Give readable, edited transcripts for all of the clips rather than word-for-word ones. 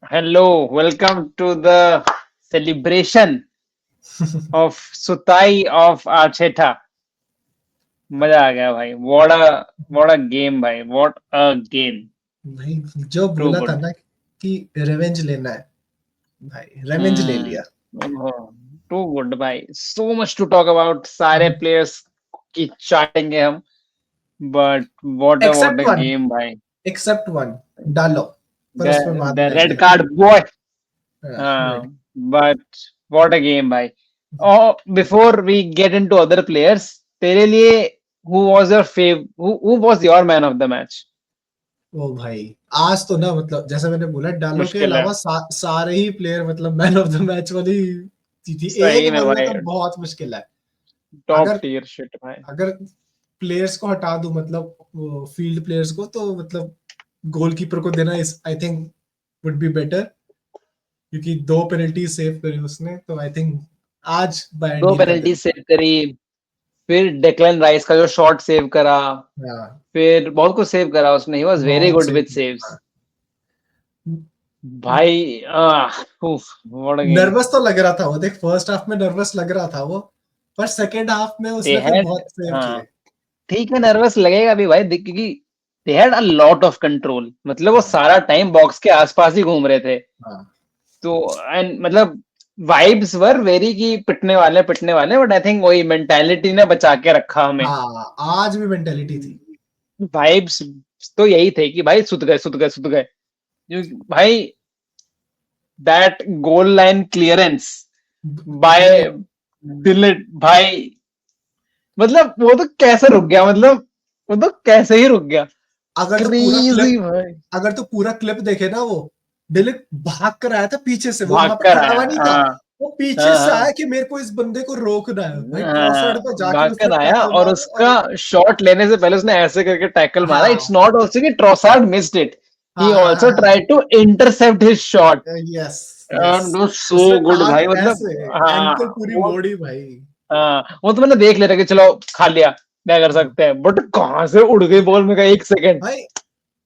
Hello, welcome to the celebration of Sutai of Archeta. मजा आ गया भाई. What a game भाई. What a game. भाई जो Too बोला था good. ना कि रेवेंज लेना है, भाई रेवेंज ले Hmm. लिया। Oh, too good भाई. So much to talk about. सारे players की चाटेंगे हम. But what accept a one, game भाई. एक्सेप्ट वन डालो, पर उस पर बाद The में red आएंगे। card boy. Red But what a game भाई. Oh, before we get into other players, तेरे लिए who was your who was your man of the match? ओ भाई, आज तो ना मतलब जैसे मैंने बोला डालो के मुश्किल है. अलावा सारे ही प्लेयर मतलब मैन ऑफ द मैच वाली थी। एक सही में बोलना भाई. तो बहुत मुश्किल है। टॉप अगर टियर शिट भाई. अगर प्लेयर्स को हटा दूं, मतलब फील्ड प्लेयर्स को, तो मतलब गोलकीपर को देना इस I think would be better, क्योंकि 2 पेनल्टी सेव करी उसने, तो आई थिंक आज बायर दो डील कर पेनल्टी देते। सेव करी. फिर डेक्लन राइस का जो शॉट सेव करा. हाँ, फिर बहुत कुछ सेव करा उसने. ही वॉज वेरी बहुत गुड सेव विद किया। सेव्स. हाँ। भाई व्हाट अ गेम. नर्वस तो लग रहा था वो, देख फर्स्ट हाफ में नर्वस लग रहा था वो, पर सेकेंड हाफ में दे उसने फिर हैड. बहुत सेव हाँ, किए। ठीक है, नर्वस लगेगा भी भाई क्योंकि they had a lot of control. मतलब वो हाँ, सारा टाइम बॉक्स के आसपास ही घूम रहे थे. हाँ, तो एंड मतलब वाइब्स वर वेरी की पिटने वाले बट आई थिंक वही मेंटालिटी ने बचा के रखा हमें. हाँ, आज भी मेंटेलिटी थी। वाइब्स तो यही थे कि भाई सुत गए. भाई that goal line clearance by भाई डिलिट भाई. मतलब वो तो कैसे रुक गया. मतलब वो तो कैसे ही रुक गया. अगर तो पूरा क्रेजी क्लिप भाई. अगर तो पूरा क्लिप देखे ना, वो डिलिट भाग कर आया था पीछे से, वो भाग वहां पे कर खड़ा आया. हुआ नहीं था। हाँ. वो पीछे हाँ. से हाँ. आया कि मेरे को इस बंदे को रोकना है, भाई ट्रॉसर्ड हाँ, पे जाके भाग उसने कर आया टैकल और मारा उसका और शॉट लेने से पहले उसने ऐसे करके टैकल मारा. इट्स हाँ, नॉट ऑल्सो कि ट्रोसार्ड मिस्ड इट. हाँ, ही हाँ, ऑल्सो हाँ, tried to intercept his shot. Yes, yes. And so उसने गुड टांग भाई. मतलब ऐसे हाँ. एंकल पूरी वो मोड़ी भाई। वो तो मैंने देख लिया था कि चलो खा लिया, क्या कर सकते हैं. बट कहाँ से उड़ गई बॉल में का 1 सेकंड. भाई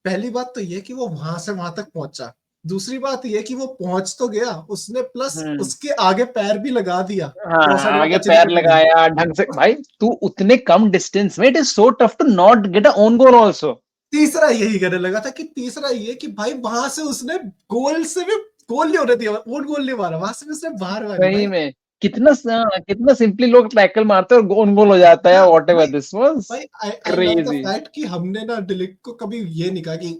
पहली बात तो ये कि वो वहां से वहां तक पहुंचा। दूसरी बात ये कि वो पहुंच तो गया उसने, प्लस हम्म. उसके आगे पैर भी लगा दिया हाँ, ट्रॉसर्ड को आगे टच नहीं पैर करने दिया। लगाया ढंग से. भाई तू उतने कम डिस्टेंस में, it is so tough to not get a own goal also. तीसरा यही कहने लगा था कि तीसरा ये कि भाई वहां से उसने गोल से भी गोल नहीं होने दिया, ओन गोल नहीं मारा, वहां से भी उसने बाहर मारी सही भाई। में. कितना सिंपली लोग टैकल मारते हैं और गोल गोल हो जाता है. हाँ वॉट भाई, एवर. दिस वाज भाई I love the crazy. Fact कि हमने ना डिलिक को कभी ये नहीं कहा कि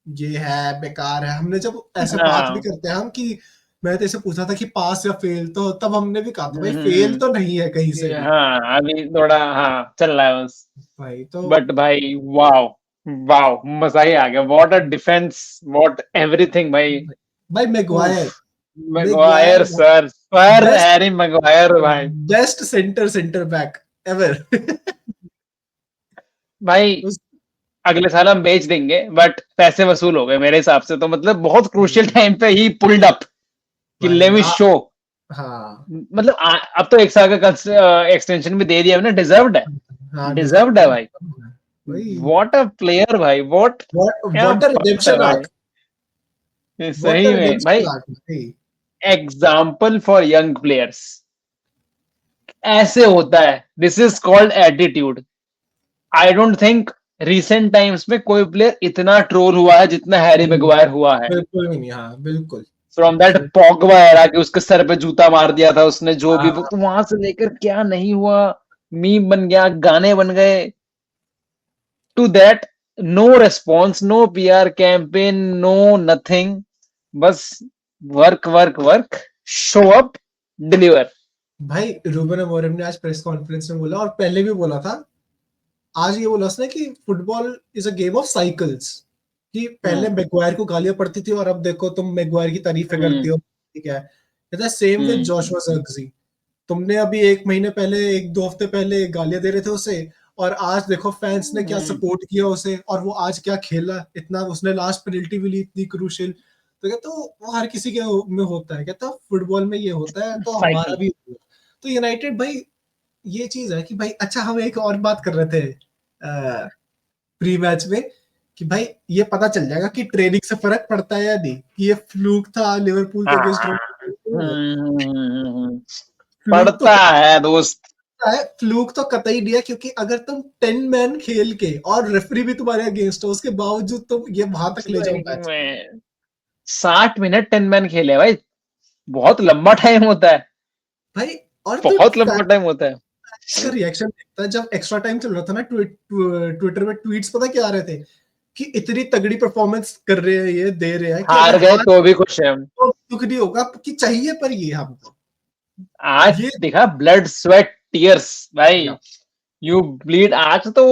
ये है बेकार है। हमने जब ऐसे बात भी हाँ. करते हैं हम कि मैं तो इसे पूछा था कि पास या फेल, तो तब हमने भी कहा था भाई फेल हम्म. तो नहीं है कहीं से भी। हाँ, अभी थोड़ा हाँ चल रहा है बस. भाई तो बट भाई वाओ. वाओ, मजा ही आ गया. What a defence. What everything भाई. भाई उफ. Maguire, Maguire Maguire sir. Sir best Harry Maguire भाई. Best centre back ever. भाई अगले साल हम बेच देंगे बट पैसे वसूल हो गए मेरे हिसाब से. तो मतलब बहुत क्रूशियल टाइम पे ही पुल्ड अप कि भाई लेट मी शो. हाँ, मतलब अब तो 1 साल का एक्सटेंशन भी दे दिया हमने. डिजर्व्ड है. हाँ डिजर्व्ड है डिजर्व भाई. भाई। व्हाट अ प्लेयर भाई. व्हाट. क्या व्हाट अ बात है रिडेम्पशन भाई. आर्क, ये व्हाट अ सही में भाई. रिडेम्पशन आर्क भाई। Example for young players. ऐसे होता है. This is called attitude. I don't think recent times में कोई प्लेयर इतना ट्रोल हुआ है जितना हैरी मैगवायर हुआ है. बिल्कुल भी नहीं, हाँ बिल्कुल। फ्रॉम दैट पॉगबा एरा कि उसके सर पे जूता मार दिया था उसने. जो भी हाँ तो वहां से लेकर क्या नहीं हुआ. मीम बन गया, गाने बन गए. To that no response, no PR campaign, no nothing. बस work work work. Show up. Deliver. भाई, रूबन अमोरिम ने आज प्रेस कॉन्फ्रेंस में बोला और पहले भी बोला था, आज ये बोला उसने कि football is a game of cycles, कि पहले हम्म. मैगवायर को गालियां पड़ती थी और अब देखो तुम मैगवायर की तारीफें करती हम्म. हो, ठीक है। कहता है सेम विद हम्म. जोशुआ ज़र्क्ज़ी, तुमने अभी 1 महीने पहले, 1-2 हफ्ते पहले गालियां दे रहे थे उसे, और आज देखो फैंस ने क्या हम्म. सपोर्ट किया उसे, और वो आज क्या खेला इतना, उसने लास्ट पेनल्टी भी ली इतनी क्रूशियल। तो कहता वो हर किसी के में होता है, कहता फुटबॉल में ये होता है तो हमारा साइकिल. भी होता है। तो यूनाइटेड भाई, ये चीज है कि भाई अच्छा, हम एक और बात कर रहे थे प्री मैच में कि भाई ये पता चल जाएगा कि ट्रेनिंग से फर्क पड़ता है या नहीं, कि ये फ्लूक था लिवरपूल के अगेंस्ट। फ्लूक तो पड़ता है दोस्त। है, फ्लूक तो कतई नहीं है, क्योंकि अगर तुम 10 मैन खेल के और रेफरी भी तुम्हारे अगेंस्ट हो, उसके बावजूद तुम ये वहां तक ले जाओ मैच। 60 मिनट 10 मैन खेले भाई, बहुत लंबा टाइम होता है, भाई और तू बहुत लंबा टाइम होता है। इसका रिएक्शन देखता है जब एक्स्ट्रा टाइम चल रहा था ना, ट्विटर में ट्वीट्स पता क्या आ रहे थे कि इतनी तगड़ी परफॉर्मेंस कर रहे हैं, ये दे रहे हैं कि हार अगर गए हार तो भी खुश है हम। तो दुख नहीं होगा कि चाहिए, पर ये हमको आज ये देखा, ब्लड स्वेट टीयर्स भाई, या यू ब्लीड। आज तो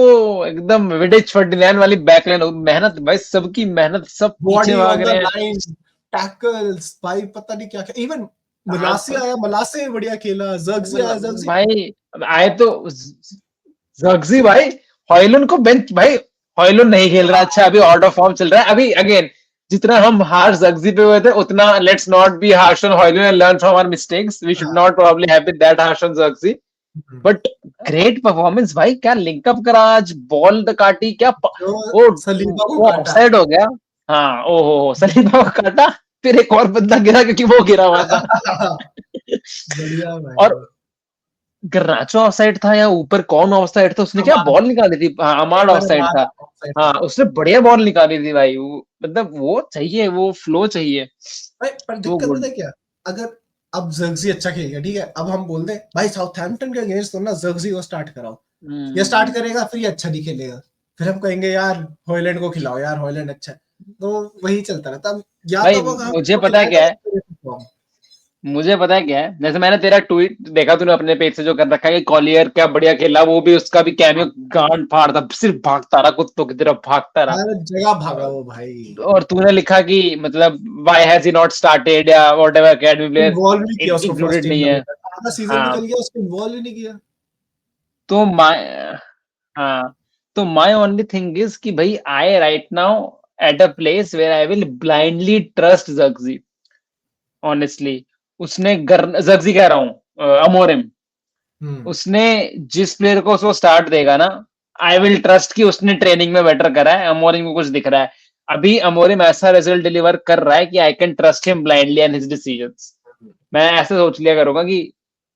एकदम विडिच फर्डिनैंड वाली बैकलाइन, मेहनत भाई, सबकी मेहनत, सब पीछे बॉडी भाग ऑन द रहे हैं। लाइन, टैकल्स भाई, पता नहीं क्या क्या। इवन आज मलासी आया, मलासे बढ़िया खेला, जर्गजी आया, जर्गजी भाई आए तो जर्गजी भाई, हॉयलुंड को बेंच भाई, हॉयलुंड नहीं खेल रहा अच्छा, अभी आउट ऑफ फॉर्म चल रहा है अभी। अगेन, जितना हम हार्श जर्गजी पे हुए थे, उतना let's not be harsh on Hojlund and learn from our mistakes. We should not probably have been that harsh on Zirkzee, but great performance भाई। क्या लिंकअप करा आज, बॉल काटी, क्या जो सलीबा को वो काटा। ऑफसाइड हो गया। हाँ, ओहो, सलीबा को काटा, फिर एक और बंदा गिरा क्योंकि वो गिरा हुआ था। बढ़िया भाई। और गर्नाचो ऑफसाइड था या ऊपर कौन ऑफसाइड था, उसने क्या अमान बॉल निकाली थी। हाँ, अमाड ऑफसाइड अमान था। ऑफसाइड हाँ, था। उसने बढ़िया बॉल निकाली थी भाई। मतलब वो चाहिए, वो फ्लो चाहिए। भाई पर तो दिक्कत पता गुड। है क्या, अगर अब जर्गजी अच्छा खेल गया, ठीक है, अब हम बोल दें भाई साउथहैम्पटन के अगेंस्ट तो ना जर्गजी को स्टार्ट कराओ, ये स्टार्ट करेगा फिर ये अच्छा नहीं खेलेगा, फिर हम कहेंगे यार हॉयलैंड को खिलाओ, यार हॉयलैंड अच्छा है, तो वही चलता रहता। अब या भाई तो अब हम मुझे उसको पता है खिलाएगा क्या है, तो perform। मुझे पता है क्या है, जैसे मैंने तेरा ट्वीट देखा, तूने अपने पेज से जो कर रखा है कि कॉलियर क्या बढ़िया खेला, वो भी उसका भी कैमियो गांड फाड़ था, सिर्फ भागता रहा, कुत्तों की तरफ भागता रहा। हर जगह भागा वो भाई, और तूने लिखा कि मतलब why has he not started या व्हाटएवर, एकेडमी प्लेयर इन्वॉल्व नहीं किया उसको फर्स्ट इंक्लूडेड टीम नहीं में है। अभी तक, आधा सीजन हाँ, निकल गया उसको इन्वॉल्व ही नहीं किया। तो हाँ, तो माय ओनली थिंग इज कि भाई I right now at a place where I will blindly trust Zirkzee. Honestly, उसने जर्गजी कह रहा हूँ, अमोरिम, हम्म उसने जिस प्लेयर को उसको स्टार्ट देगा ना, आई विल ट्रस्ट कि उसने ट्रेनिंग में बेटर करा है। अमोरिम को कुछ दिख रहा है अभी, अमोरिम ऐसा रिजल्ट डिलीवर कर रहा है कि I can trust him blindly and his decisions. मैं ऐसे सोच लिया करूंगा कि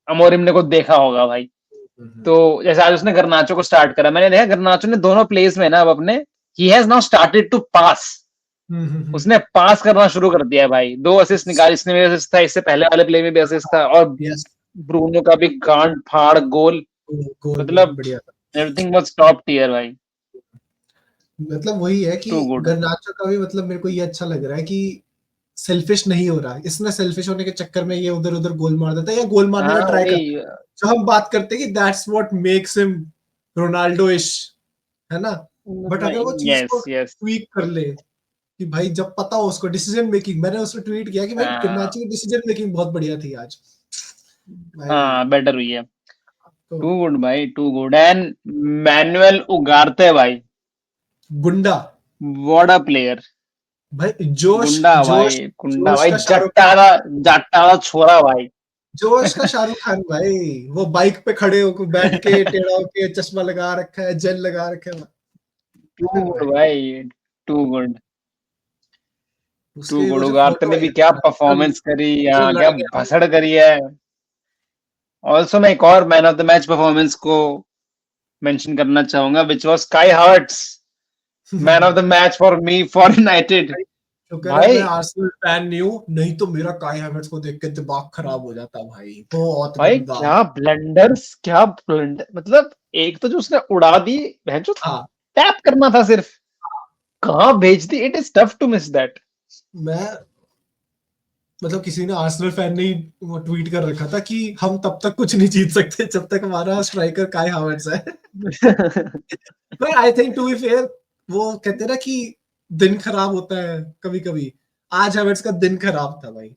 अमोरिम ने कुछ देखा होगा भाई। तो जैसे आज उसने गर्नाचो को स्टार्ट करा, मैंने देखा गर्नाचो ने दोनों प्लेस में ना अब अपने, he has now started to pass. उसने पास करना शुरू कर दिया है भाई। 2 असिस्ट निकाली, इसने भी असिस्ट था, इससे पहले वाले प्ले में भी असिस्ट था, और यस, ब्रूनो का भी गांड फाड़ गोल। गोल भी मतलब बढ़िया था। एवरीथिंग वाज टॉप टियर भाई। मतलब वही है कि टू गुड। गर्नाचो का भी मतलब मेरे को ये अच्छा लग रहा है कि सेल्फिश नहीं हो रहा, इसने सेल्फिश होने के चक्कर में ये उधर उधर गोल मार देता है या गोल मारने हाँ का ट्राई वही, करता है, जो हम बात करते हैं कि that's what makes him Ronaldo इश, है ना। बट अगर वो चीज को यस यस। ट्वीक कर ले कि भाई जब पता हो उसको डिसीजन मेकिंग, मैंने उसको ट्वीट किया कि भाई गर्नाचो की डिसीजन मेकिंग बहुत बढ़िया थी आज भाई। हाँ, बेटर हुई है। तो टू गुड भाई, टू गुड। एंड मैनुअल उगारते भाई, गुंडा व्हाट अ प्लेयर। भाई, जोश गुंडा जोश भाई, गुंडा जोश भाई, का शाहरुख खान, जट्टाला, जट्टाला छोरा भाई। जोश का शाहरुख खान भाई, वो बाइक पे खड़े होकर बैठ के टेढ़ा होके चश्मा लगा रखा है, जेल लगा रखा है टू है गुड भाई। भाई, टू गुड। टू उसके गुड। वो जो उगारते फोटो ने है भी क्या यार, परफॉर्मेंस करी, जो यहाँ लड़ क्या गया वो, भसड़ करी है। ऑल्सो मैं एक और man of the match performance को मेंशन करना चाहूंगा, विच वाज काई hearts, man of the match for me for United. शुक्र है भाई मैं आर्सेनल फैन नहीं हूँ, नहीं तो मेरा काई हैवर्ट्ज को देख के दिमाग खराब हो जाता भाई, बहुत भाई गंदा। क्या ब्लंडर्स, क्या ब्लंडर, मतलब एक तो जो उसने उड़ा दी, जो हाँ, टैप करना था सिर्फ, कहाँ भेज दी। It is tough to miss that. मैं मतलब किसी ने आर्सेनल फैन ने ही वो ट्वीट कर रखा था कि हम तब तक कुछ नहीं जीत सकते जब तक हमारा स्ट्राइकर काई हावर्ट्स है। पर I think to be fair, वो कहते हैं ना कि दिन खराब होता है कभी कभी, आज हैवर्ट्स का दिन खराब था भाई,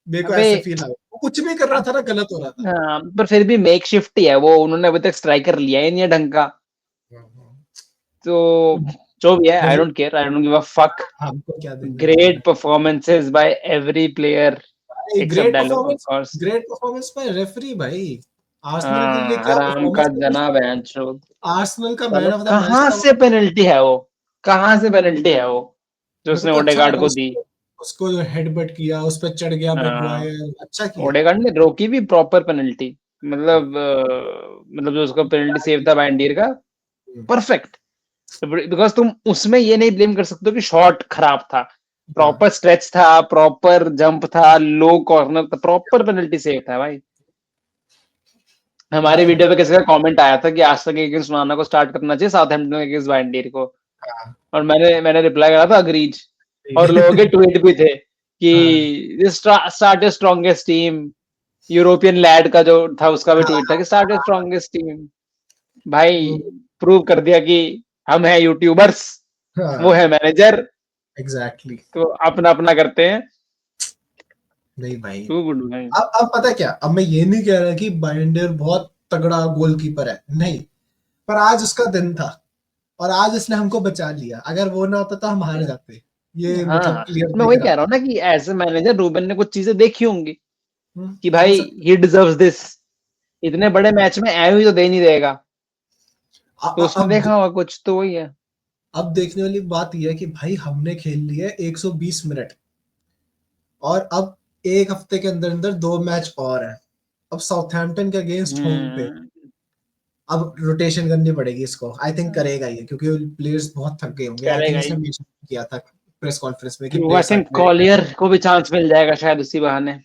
मेरे को अबे ऐसे फील आया, वो कुछ भी कर रहा था ना गलत हो रहा था। हाँ, पर फिर भी मेक शिफ्ट ही है वो, उन्होंने अभी तक स्ट्राइकर लिया ही नहीं है ढंग का। तो जो भी है, आई नहीं, don't care, I don't give a fuck. हमको क्या देना लेना great performances by every player है। Except great dialogue of performance, course. Great performance by referee भाई, आर्सेनल के लिए क्या हराम परफॉर्मेंस का था जना उसका, बहनचोद। आर्सेनल का साला मैन ऑफ द मैच कहाँ था वो। से पेनल्टी है वो। कहाँ से पेनल्टी है वो जो मेरे को उसने तो अच्छा ओडेगार्ड लगा को दी? उसको, उसको जो हेडबट किया, उस पर चढ़ गया हाँ, मैगवायर, अच्छा किया। ओडेगार्ड ने रोकी भी प्रॉपर पेनल्टी, मतलब जो उसका पेनल्टी सेव था बाइंडीर का, हम्म, परफेक्ट। बिकॉज तुम उसमें ये नहीं ब्लेम कर सकते हो कि शॉट खराब था, हाँ प्रॉपर स्ट्रेच था, प्रॉपर जंप था, लो कॉर्नर था, प्रॉपर पेनल्टी सेव था भाई। हमारी भाई वीडियो पे किसी का कमेंट आया था कि आज तक अगेंस्ट ओनाना को स्टार्ट करना चाहिए साउथहैम्पटन अगेंस्ट बाइंडीर को, हाँ और मैंने रिप्लाई करा था अग्रीज, और लोगों के ट्वीट भी थे हाँ कि start strongest team, European lad का जो था उसका भी हाँ ट्वीट था कि स्टार्ट हाँ, स्ट्रॉन्गेस्ट टीम। भाई वो प्रूव कर दिया कि हम हैं यूट्यूबर्स, वो है हाँ मैनेजर, एग्जैक्टली। तो अपना अपना करते हैं। नहीं भाई, टू गुड भाई। अब पता है क्या, अब मैं ये नहीं कह रहा कि बाइंडर बहुत तगड़ा गोलकीपर है, नहीं, पर आज उसका दिन था और आज उसने हमको बचा लिया, अगर वो ना होता तो हम हार जाते, ये मतलब हाँ, क्लियर मैं दिख वही रहा कह रहा था। हूँ ना कि एज ए मैनेजर रूबेन ने कुछ चीजें देखी होंगी कि हो भाई सकता ही डिजर्व्स दिस, इतने बड़े मैच में एवी तो दे नहीं देगा, तो उसने अब देखा होगा कुछ, तो वही है। अब देखने वाली बात यह है कि भाई हमने खेल लिए 120 मिनट, और अब एक हफ्ते के अंदर अंदर 2 मैच और है, अब साउथहैम्पटन के अगेंस्ट होम पे, हम्म, अब रोटेशन करनी पड़ेगी इसको, आई थिंक करेगा ये, क्योंकि प्लेयर्स बहुत थक गए होंगे, आई थिंक करेगा इसने ही। मेंशन किया था प्रेस कॉन्फ्रेंस में कि ट्रू, आई प्लेयर्स थिंक थक गए। कॉलियर को भी चांस मिल जाएगा शायद उसी बहाने।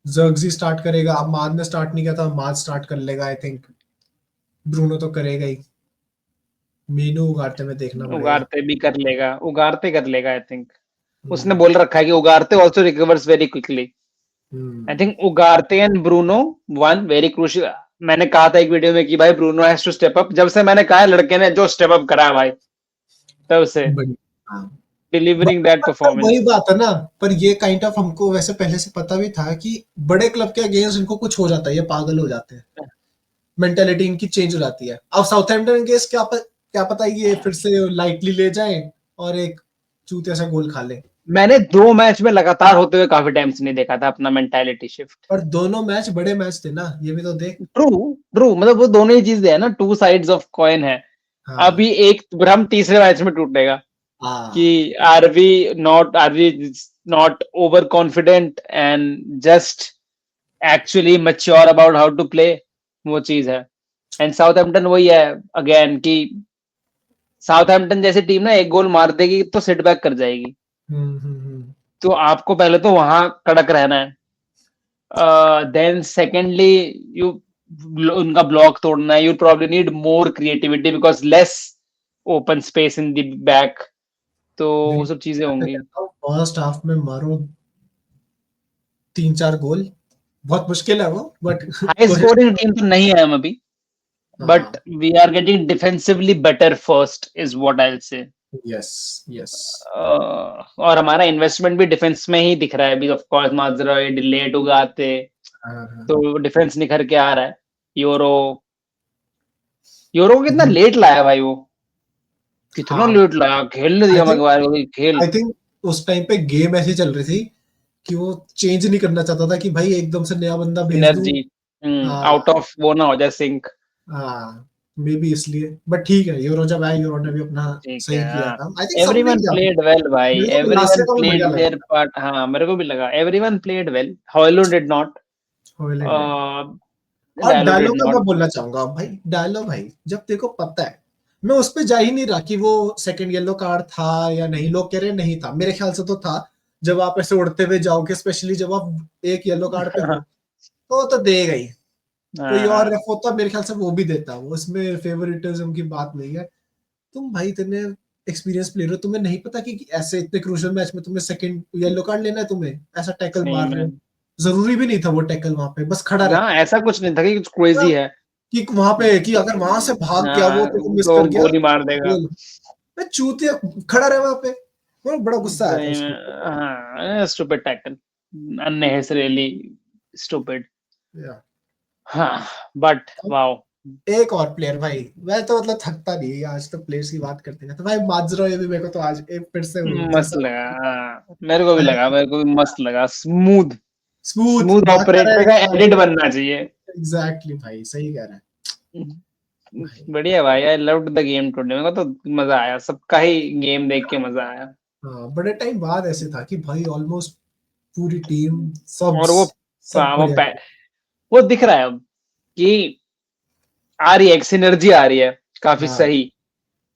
जर्गजी स्टार्ट करेगा, अब माद ने स्टार्ट नहीं किया था, माद स्टार्ट कर लेगा आई थिंक, ब्रूनो तो करेगा ही, मीनू उगाड़ते में देखना पड़ेगा। उगारते भी कर लेगा, उगारते कर लेगा आई थिंक। उसने हम्म बोल रखा है कि Ugarte also recovers very quickly. I hmm, think Ugarte and Bruno one very crucial. मैंने कहा था एक वीडियो में कि भाई Bruno has to step up, जब से मैंने कहा है लड़के ने जो स्टेप अप करा है भाई, तब से बढ़िया। हाँ, डिलीवरिंग दैट पर वही परफॉर्मेंस। बात है ना, पर ये काइंड ऑफ हमको वैसे पहले से पता भी था कि बड़े क्लब के अगेंस्ट इनको कुछ हो जाता है, ये पागल हो जाते हैं, मेंटेलिटी इनकी चेंज हो जाती है। अब साउथहैम्पटन केस क्या पता ये फिर से लाइटली ले जाए और एक चूतिया सा गोल खा ले। मैंने 2 मैच में लगातार होते हुए काफी टाइम से नहीं देखा था अपना मेंटालिटी शिफ्ट। और दोनों मैच बड़े मैच थे ना, ये भी तो देख। ट्रू, ट्रू, मतलब वो दोनों ही चीजें है ना, टू साइड्स ऑफ कॉइन है। हाँ अभी एक भ्रम तीसरे मैच में टूटेगा कि हाँ are we not over confident and just actually mature about how to play, वो चीज है। एंड साउथहैम्पटन वही है अगेन कि साउथहैम्पटन जैसी टीम ना एक गोल मार देगी तो सेट बैक कर जाएगी, हम्म। तो आपको पहले तो वहां कड़क रहना है, देन सेकेंडली यू उनका ब्लॉक तोड़ना है, you probably need more creativity because less open space in the back, तो वो नहीं, सब चीजें मैं होंगी। कहता हूँ फर्स्ट हाफ में मारो 3-4 गोल, बहुत मुश्किल है वो, बट हाई कोशिश स्कोरिंग करो। टीम तो नहीं है हम अभी, बट हाँ we are getting defensively better first is what I will say. Yes yes. और हमारा इन्वेस्टमेंट भी डिफेंस में ही दिख रहा है अभी, ऑफ कोर्स माजरा डिलेट उगाते, हाँ हाँ तो डिफेंस निखर के आ रहा है। यूरो यूरो को कितना हाँ लेट लाया भाई वो, कितना हाँ, लेट लाया, खेलने आई दिया थिंक मैगवायर को कि खेल। आई थिंक उस टाइम पे गेम ऐसी चल रही थी कि वो चेंज नहीं करना चाहता था कि भाई एकदम से नया बंदा भेज दूं। सिनर्जी, हाँ आउट ऑफ वो ना हो जाए सिंक। हाँ, मे बी इसलिए, बट ठीक है, यूरो जब आया यूरो ने भी अपना ठीक है, सही किया हाँ। था, आई थिंक सबने एवरीवन किया था। प्लेड वेल भाई, मेरे को एवरीवन मिनासे का भी बढ़िया प्लेड देयर लगा। पार्ट, हाँ मेरे को भी लगा everyone played well, Højlund did not, Højlund ने, और डायलो डिड डायलॉग का मैं नॉट। बोलना चाहूंगा भाई, डायलॉग भाई जब तेरे को पता है, मैं उस पे जा ही नहीं रहा कि वो सेकंड येलो कार्ड था या नहीं, लोग कह रहे नहीं था, मेरे ख्याल से तो था। जब आप ऐसे उड़ते हुए जाओगे, स्पेशली जब आप एक येलो कार्ड पे हो, तो देगा ही। कोई और रेफ होता मेरे ख्याल से वो भी देता, वो उसमें फेवरेटिज्म की बात नहीं है। तुम भाई इतने एक्सपीरियंस प्लेयर हो, तुम्हें नहीं पता कि ऐसे इतने क्रूशियल मैच में तुम्हें सेकंड येलो कार्ड लेना है, तुम्हें ऐसा टैकल सही मार रहे में, हो। जरूरी भी नहीं था वो टैकल, वहां पे बस खड़ा ना रहता ऐसा कुछ नहीं था कि कुछ क्रेजी है। कि वहां पे कि अगर वहां से भाग गया वो तो मिस तो कर गया गोली मार देगा। गोल। मैं चूतिया खड़ा रहे वहां पे, मुझे बड़ा गुस्सा आया था सही उसको। में, हाँ स्टूपिड टैकल, अननेसेसरीली स्टूपिड। या, हाँ, बट वाओ, एक और प्लेयर भाई, मैं तो मतलब थकता नहीं है, आज तो प्लेयर्स की बात करते हैं तो भाई माजरो, ये भी मेरे को तो आज एक फिर से वो मस्त जैसा लगा, हाँ मेरे को भी लगा, मेरे को भी मस्त लगा, स्मूथ, स्मूथ स्मूथ भागता ऑपरेटर का रहेगा। एडिट बनना चाहिए। एग्जैक्टली भाई, सही कह रहा है। बढ़िया भाई, I loved the game today. मेरे को तो मजा आया, सबका ही गेम देख के मजा आया। हाँ, बड़े टाइम बाद ऐसे था कि भाई ऑलमोस्ट पूरी टीम सब और वो सब वो बढ़िया पै- वो दिख रहा है अब कि आ रही है, एक सिनर्जी आ रही है काफी हाँ, सही,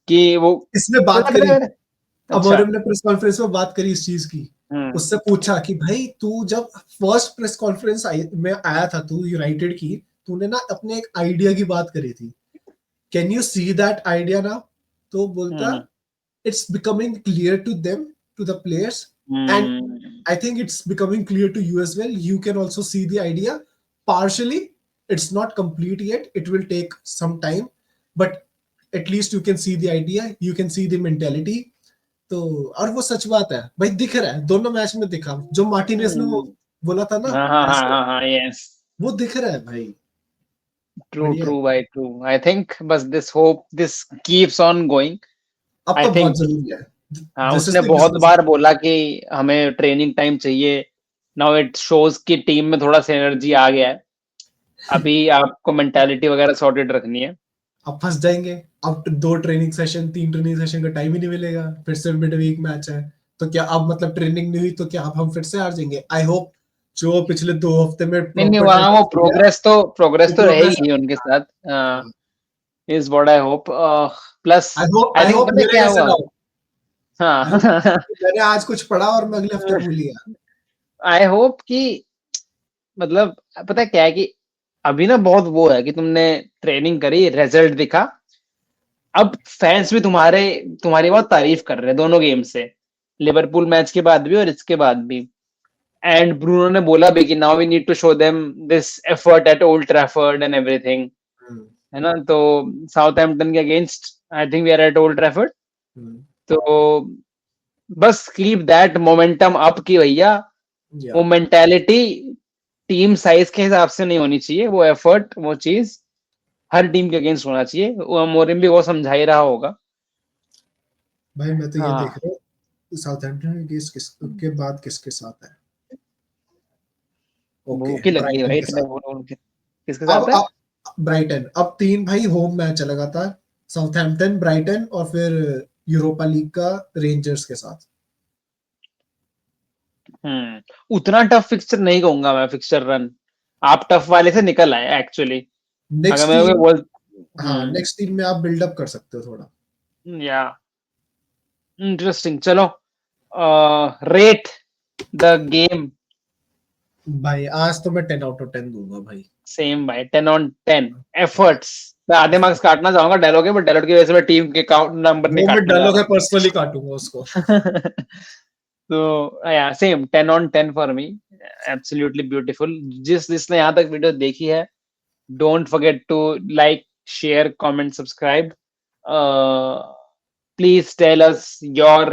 कि वो इसने बात करी, अच्छा। अमोरम ने प्रेस कॉन्फ्रेंस में बात करी इस चीज की। हम्म उससे पूछा कि भाई तू जब फर्स्ट प्रेस कॉन्फ्रेंस में आया था, तू यूनाइटेड की, तूने ना अपने एक आइडिया की बात करी थी, can you see that idea ना? तो बोलता, हम्म it's becoming clear to them, to the players, and hmm I think it's becoming clear to you as well. You can also see the idea partially. It's not complete yet, it will take some time, but at least you can see the idea, you can see the mentality. तो और वो सच बात है भाई, दिख रहा है दोनों मैच में दिखा, जो मार्टिनेज ने वो हम्म, बोला था ना हाँ हाँ हाँ ऐसे, हाँ हाँ, यस। वो दिख रहा है भाई। ट्रू बढ़िया है। ट्रू भाई, ट्रू। आई थिंक बस this hope this keeps on going. अब आई तो बहुत थिंक जरूरी है। हाँ, दिस इज उसने द बहुत डिस्कशन। बार बोला कि हमें ट्रेनिंग टाइम चाहिए। नाउ इट शोज कि टीम में थोड़ा सा एनर्जी आ गया है। अभी आपको मेंटालिटी वगैरह सॉर्टेड रखनी है। अब फंस जाएंगे। अब 2 ट्रेनिंग सेशन 3 ट्रेनिंग सेशन का टाइम ही नहीं मिलेगा, फिर से मिड वीक मैच है। तो क्या अब मतलब ट्रेनिंग नहीं हुई तो क्या अब हम फिर से हार जाएंगे? आई होप जो पिछले 2 हफ्ते में नहीं नहीं, प्रॉपर वहाँ वो ट्रेनिंग किया, प्रोग्रेस वो तो प्रोग्रेस। रहेगी उनके साथ। Is what I hope. Plus I I think hope पता है मेरे क्या जैसे हुआ। ना हो। आई होप हाँ मैंने आज कुछ पढ़ा और मैं अगले हफ्ते भूल गया। आई होप कि मतलब पता है क्या है कि अभी ना बहुत वो है कि तुमने ट्रेनिंग करी, रिजल्ट दिखा। अब फैंस भी तुम्हारी बहुत तारीफ कर रहे हैं दोनों गेम से, लिवरपूल मैच के बाद भी और इसके बाद भी। एंड ब्रूनो ने बोला भी कि now we need to show them this effort at Old Trafford and everything, hmm, है ना। तो साउथहैम्पटन के against I think we are at Old Trafford. Hmm, तो बस कीप दैट मोमेंटम अप की भैया। या वो मेंटेलिटी टीम साइज के हिसाब से नहीं होनी चाहिए, वो एफर्ट, वो चीज हर टीम के अगेंस्ट होना चाहिए। वो मोरिम भी वो समझा ही रहा होगा। भाई मैं तो ये देख हाँ, रहा हूँ साउथहैम्पटन के बाद किसके साथ है। ओके, भूख ही लगी है ब्राइटन भाई के इतने साथ। किसके अब साथ है। ब्राइटन, अब 3 भाई होम मैच है लगातार, साउथहैम्पटन, ब्राइटन और फिर यूरोपा लीग का रेंजर्स के साथ। उतना टफ फिक्सचर नहीं कहूंगा मैं, फिक्सचर रन आप टफ वाले से निकल आए एक्चुअली। अगर नेक्स्ट मैं तीन, बोल हाँ नेक्स्ट 3 में आप बिल्डअप कर सकते हो थोड़ा। या इंटरेस्टिंग। चलो, रेट द गेम। भाई आज तो मैं 10 आउट ऑफ 10 दूंगा भाई। सेम भाई, 10 on 10 हाँ, एफर्ट्स। मैं आधे मार्क्स काटना चाहूंगा डायलॉग के, बट डायलॉग की वजह से मैं टीम के काउंट नंबर नहीं वो मैं काटना चाह डायलॉग है रहा पर्सनली काटूंगा उसको। हूँ। तो या same 10 on 10 for me. Absolutely beautiful. जिसने यहाँ तक वीडियो देखी है, don't forget to like, share, comment, subscribe. Please tell us your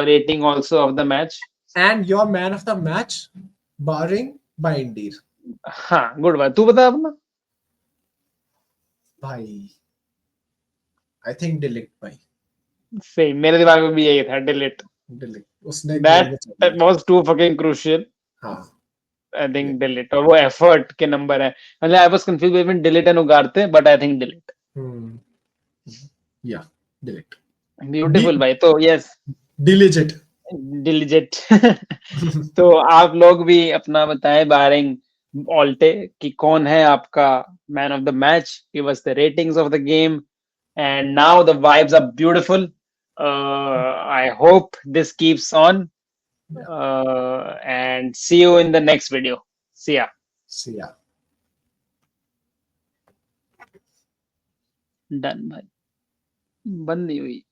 rating also of the match. And your man of the match, barring by इंडीर। हाँ, good bye. तू बता अपना। भाई आई थिंक डिलीट भाई। सेम, मेरे दिमाग में भी यही था, डिलीट। डिलीट, उसने गोल दैट बचा दिया। Was too fucking crucial. हाँ, आई थिंक डिलीट, और वो एफर्ट के नंबर है। मतलब I was confused between Dalot and Ugarte, but I think Dalot. या डिलीट, ब्यूटीफुल भाई। तो यस, डिलीजिट। डिलीजेट। तो आप लोग भी अपना बताएं, बारिंग ऑल्टे, कि कौन है आपका man of the match. Give us the ratings of the game. And now the vibes are beautiful. I hope this keeps on. And see you in the next video. See ya. See ya. Done भाई, बंद नहीं हुई।